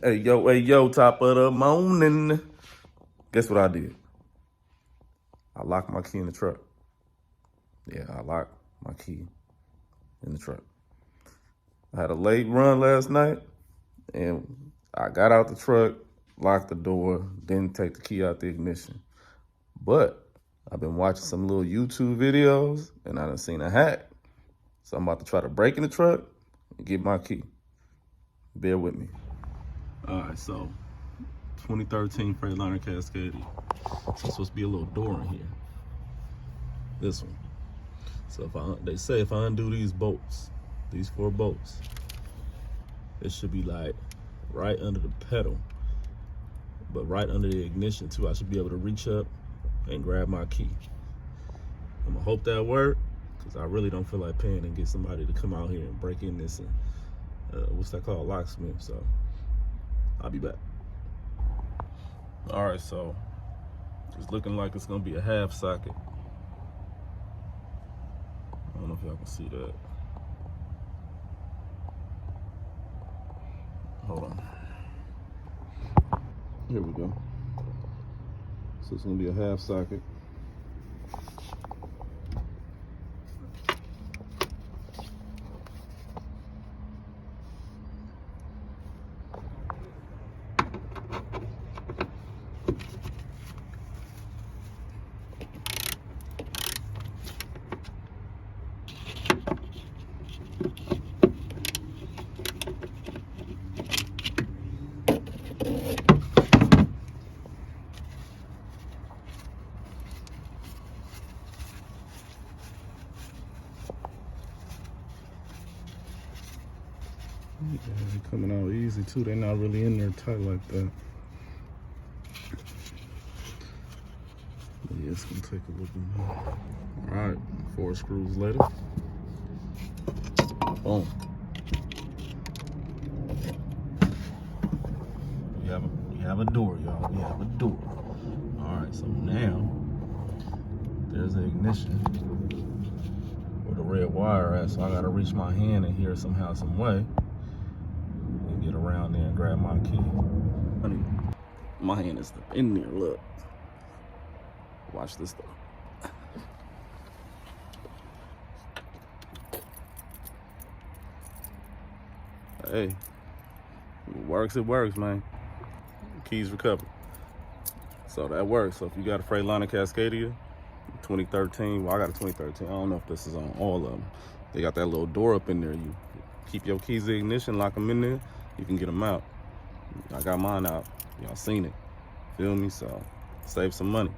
Hey, yo, top of the morning. Guess what I did? I locked my key in the truck. Yeah, I locked my key in the truck. I had a late run last night, and I got out the truck, locked the door, didn't take the key out the ignition. But I've been watching some little YouTube videos, and I done seen a hack. So I'm about to try to break in the truck and get my key. Bear with me. All right, so 2013 Freightliner Cascadia. So it's supposed to be a little door in here. This one. So they say if I undo these bolts, these 4 bolts, it should be like right under the pedal, but right under the ignition too. I should be able to reach up and grab my key. I'm gonna hope that works, because I really don't feel like paying and get somebody to come out here and break in this and what's that called, locksmith. So I'll be back. All right, so it's looking like it's gonna be a half socket. I don't know if y'all can see that. Hold on. Here we go. So it's gonna be a half socket. Yeah, they're coming out easy too. They're not really in there tight like that. But yeah, it's gonna take a little bit more. All right, 4 screws later. Boom. We have a door, y'all. We have a door. All right, so now there's the ignition where the red wire at. So I gotta reach my hand in here somehow, some way, and get around there and grab my key. Honey, my hand is in there. Look. Watch this though. Hey, it works, man. Keys recovered. So that works. So if you got a Freightliner Cascadia, 2013, well, I got a 2013. I don't know if this is on all of them. They got that little door up in there. You keep your keys in the ignition, lock them in there, you can get them out. I got mine out. Y'all seen it. Feel me? So save some money.